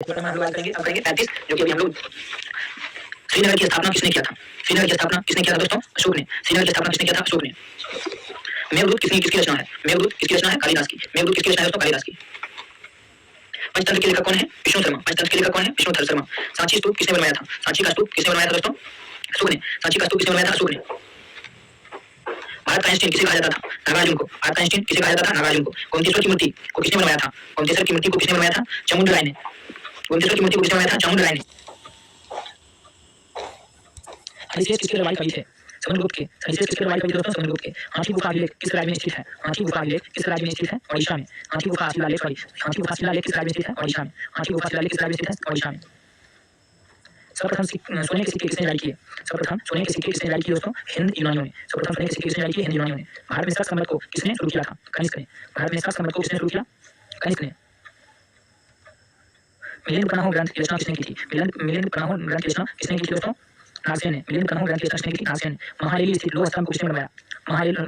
हम लोग बात करेंगे, अब करेंगे 35, जो कि अभी हम लोग श्रीनगर की स्थापना किसने किया था? श्रीनगर की स्थापना किसने किया था दोस्तों? अशोक ने। श्रीनगर की स्थापना किसने किया था? अशोक ने। मेघदूत किसकी रचना है? मेघदूत किसकी रचना है? कालिदास की। मेघदूत किसकी रचना है दोस्तों? कालिदास की। पंचतंत्र के लेखक कौन है? विष्णु शर्मा। पंचतंत्र के लेखक कौन है? विष्णु शर्मा। सांची स्तूप किसने बनवाया था? सांची का स्तूप किसने बनवाया था दोस्तों? अशोक ने। सांची का स्तूप किसने बनवाया था? अशोक ने। भारत का आइंस्टीन किसे कहा जाता था? नागार्जुन को। भारत का आइंस्टीन किसे कहा जाता था? नागार्जुन को। गोमतेश्वर की मूर्ति को किसने बनवाया था? गोमतेश्वर की मूर्ति को किसने बनवाया था? चामुंडराय ने। गोमतेश्वर की मूर्ति को किसने बनवाया था? चामुंडराय ने। हरिशेष किसके रवाई कवि थे? समुद्रगुप्त के। हरिशेष किसके रवाई कवि थे दोस्तों? समुद्रगुप्त के। हाथी गुफा अभिलेख किस राज्य में स्थित है? हाथी गुफा अभिलेख किस राज्य में स्थित है? ओडिशा में। हाथी गुफा शिलालेख हाथी गुफा शिलालेख किस राज्य में स्थित है? ओडिशा में। हाथी गुफा शिलालेख किस राज्य में स्थित है? ओडिशा में। सर्वप्रथम सोने के सिक्के किसने जारी किए? सर्वप्रथम सोने के सिक्के किसने जारी किए दोस्तों? हिंद यूनानियों ने। सर्वप्रथम सोने के सिक्के किसने जारी किए? हिंद यूनानियों ने। भारत में संस्कृत को किसने शुरू किया था? कनिष्क ने। भारत में संस्कृत को किसने शुरू किया? कनिष्क ने। मिलिंद कनहो ग्रंथ की रचना किसने की थी? मिलिंद कनहो ग्रंथ की रचना किसने की थी दोस्तों? नागसेन ने। मिलिंद कनहो ग्रंथ की रचना किसने की थी? नागसेन ने। महारेली स्थित लोह स्तंभ को किसने बनवाया?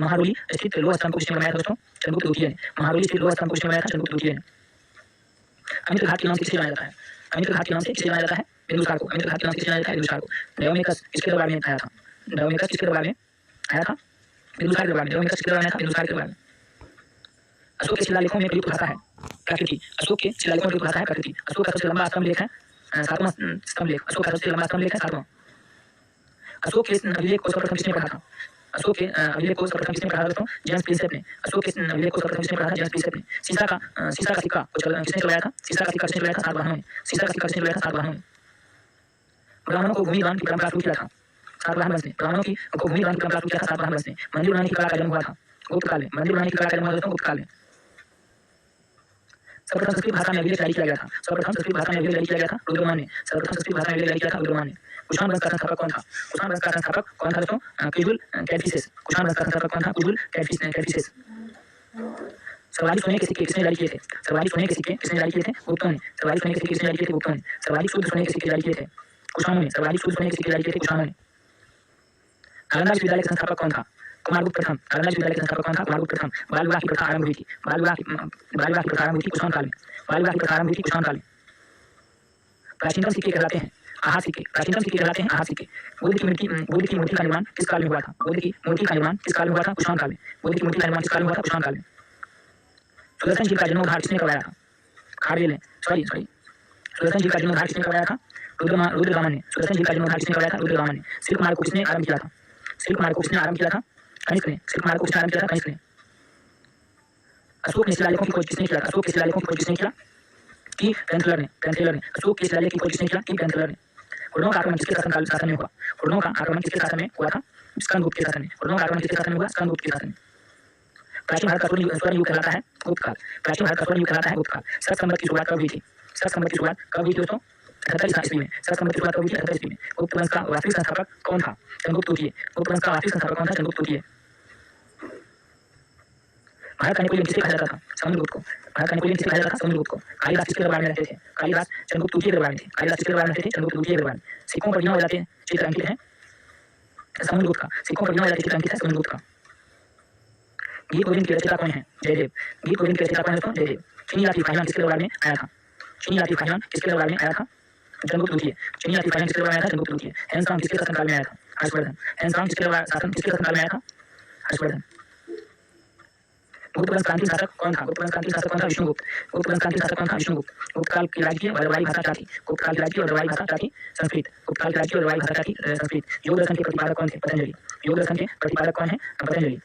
महारोली स्थित लोह स्तंभ को किसने बनवाया था दोस्तों? चंद्रगुप्त द्वितीय ने। महारोली स्थित लोह स्तंभ को किसने बनवाया था? चंद्रगुप्त द्वितीय ने। अमित घाट के नाम से किसे जाना जाता है? अमित घाट के नाम से किसे जाना जाता है? बिंदुसार को। अमित घाट के नाम से किसे जाना जाता है? बिंदुसार को। डायोमेकस किसके दरबार में आया था? डायोमेकस किसके दरबार में आया था? बिंदुसार के दरबार में। डायोमेकस किसके दरबार में आया था? बिंदुसार के दरबार में। अशोक के शिलालेखों में प्रयुक्त भाषा है प्रकृति। अशोक के शिलालेखों में प्रयुक्त भाषा है प्रकृति। अशोक का सबसे लंबा स्तंभ लेख है सातवां स्तंभ लेख। अशोक का सबसे लंबा स्तंभ लेख है सातवां। अशोक के अभिलेख को सर्वप्रथम किसने पढ़ा था? अशोक के अभिलेख को सर्वप्रथम किसने पढ़ा था दोस्तों? जेम्स प्रिंसेप ने। अशोक के अभिलेख को सर्वप्रथम किसने पढ़ा था? जेम्स प्रिंसेप ने। सीसा का सिक्का किसने चलाया था? सीसा का सिक्का किसने चलाया था? सातवाहनों ने। सीसा का सिक्का किसने चलाया था? सातवाहनों ने। ब्राह्मणों को भूमि दान की परंपरा शुरू किया था सातवाहन वंश ने। ब्राह्मणों को भूमि दान की परंपरा शुरू किया था सातवाहन वंश ने। मंदिर बनाने की कला का जन्म हुआ था गुप्त काल में। मंदिर बनाने की कला का जन्म हुआ दोस्तों गुप्त काल में। सर्वप्रथम संस्कृत भाषा में अभिलेख जारी किया गया था। सर्वप्रथम संस्कृत भाषा में अभिलेख जारी किया गया था रुद्रमान ने। सर्वप्रथम संस्कृत भाषा में अभिलेख जारी किया था रुद्रमान ने। कुषाण वंश का संस्थापक कौन था? कुषाण वंश का संस्थापक कौन था दोस्तों? क्यूजुल कैडफिसेस। कुषाण वंश का संस्थापक कौन था? क्यूजुल कैडफिसेस। सर्वाधिक सोने के सिक्के किसने जारी किए थे? सर्वाधिक सोने के सिक्के किसने जारी किए थे? गुप्तों ने। सर्वाधिक सोने के सिक्के किसने जारी किए थे? गुप्तों ने। सर्वाधिक शुद्ध सोने के सिक्के जारी किए थे कुषाणों ने। सर्वाधिक शुद्ध सोने के सिक्के जारी किए थे कुषाणों ने। नालंदा विश्वविद्यालय के संस्थापक कौन था? कुमारगुप्त प्रथम। नालंदा विश्वविद्यालय के संस्थापक कौन था? कुमारगुप्त प्रथम। बाल विवाह की प्रथा आरंभ हुई थी बाल विवाह की प्रथा आरंभ हुई थी कुषाण काल में। बाल विवाह की प्रथा आरंभ हुई थी कुषाण काल में। प्राचीनतम सिक्के कहलाते हैं आहार सिक्के। प्राचीनतम सिक्के कहलाते हैं आहार सिक्के। बुद्ध की मूर्ति का निर्माण किस काल में हुआ था? बुद्ध की मूर्ति का निर्माण किस काल में हुआ था? कुषाण काल में। बुद्ध की मूर्ति का निर्माण किस काल में हुआ था? कुषाण काल में। सुदर्शन जी का जीर्णोद्धार किसने करवाया था? सुदर्शन जी का जीर्णोद्धार किसने करवाया था? रुद्रदामन ने। सुदर्शन जी का जीर्णोद्धार किसने करवाया था? रुद्रदामन ने। शिल्प मार्ग को किसने आरंभ किया था? शिल्प मार्ग को किसने आरंभ किया था? कनिष्क ने। शिल्प मार्ग को किसने आरंभ किया था? कनिष्क ने। अशोक ने शिलालेखों की खोज किसने किया? अशोक के शिलालेखों की खोज किसने किया? की पेंथलर ने। अशोक के शिलालेख की खोज किसने किया? की पेंथलर ने। हुर्णों का आक्रमण किसके शासन में हुआ? हुर्णों का आक्रमण किसके शासन में हुआ था? स्कंदगुप्त के शासन में। हुर्णों का आक्रमण किसके शासन में हुआ? स्कंदगुप्त के शासन में। प्राचीन भारत का स्वर्ण युग कहलाता है गुप्त काल। प्राचीन भारत का स्वर्ण युग कहलाता है गुप्त काल। शक संवत की शुरुआत कब हुई थी? शक संवत की शुरुआत कब हुई थी दोस्तों? 78 ईस्वी में। शक संवत की शुरुआत कब हुई थी? 78 ईस्वी में। गुप्त वंश का वास्तविक संस्थापक कौन था? चंद्रगुप्त द्वितीय। गुप्त वंश का वास्तविक संस्थापक कौन था? चंद्रगुप्त द्वितीय। भारत का नेपोलियन किसे कहा जाता था? समुद्रगुप्त को। भारत का नेपोलियन किसे कहा जाता था? समुद्रगुप्त को। कालिदास किसके दरबार में रहते थे? कालिदास चंद्रगुप्त द्वितीय के दरबार में थे। कालिदास किसके दरबार में रहते थे? चंद्रगुप्त द्वितीय के दरबार में। सिक्कों पर बिना बजाते चित्र अंकित है समुद्रगुप्त का। सिक्कों पर बिना बजाते चित्र अंकित है समुद्रगुप्त का। गीत गोविंद के रचयिता कौन है? जयदेव। गीत गोविंद के रचयिता कौन है दोस्तों? जयदेव। चीनी लाठी फाहियान किसके दरबार में आया था? चीनी लाठी फाहियान किसके दरबार में आया था? चंद्रगुप्त द्वितीय। चीनी लाठी फाहियान किसके दरबार में आया था? चंद्रगुप्त द्वितीय। हैंसकांग किसके शासनकाल में आया था? हर्षवर्धन। हैंसकांग किसके शासनकाल में आया था? हर्षवर्धन। गुप्त वंश का अंतिम शासक कौन था? गुप्त वंश का अंतिम शासक कौन था? विष्णुगुप्त। गुप्त वंश का अंतिम शासक कौन था? विष्णुगुप्त। गुप्त काल की राज्य और दरबारी भाषा क्या थी? गुप्त काल की राज्य और दरबारी भाषा क्या थी? संस्कृत। गुप्त काल की राज्य और दरबारी भाषा क्या थी? संस्कृत। योग दर्शन के प्रतिपादक कौन थे? पतंजलि। योग दर्शन के प्रतिपादक कौन है? पतंजलि।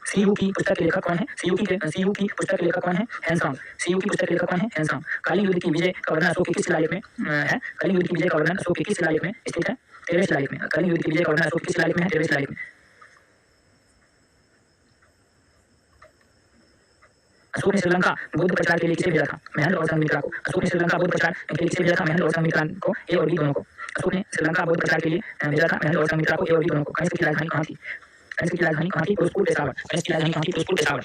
सीयू की पुस्तक के लेखक कौन है? सीयू की पुस्तक के लेखक कौन है? हैंसकांग। सीयू की पुस्तक के लेखक कौन है? हैंसकांग। कलिंग युद्ध की विजय का वर्णन अशोक के किस शिलालेख में है? कलिंग युद्ध की विजय का वर्णन अशोक के किस शिलालेख में स्थित है? 13वें शिलालेख में। कलिंग युद्ध की विजय का वर्णन अशोक के किस शिलालेख में है? 13वें शिलालेख में। अशोक ने श्रीलंका बौद्ध प्रचार के लिए किसे भेजा था? महेंद्र और संघमित्रा को। अशोक ने श्रीलंका बौद्ध प्रचार के लिए किसे भेजा था? महेंद्र और संघमित्रा को, ए और बी दोनों को। अशोक ने श्रीलंका बौद्ध प्रचार के लिए भेजा था महेंद्र और संघमित्रा को, ए और बी दोनों को। कनिष्क की राजधानी कहाँ थी? कनिष्क की राजधानी कहाँ थी? फिरोजपुर पेशावर। कनिष्क की राजधानी कहाँ थी? फिरोजपुर पेशावर।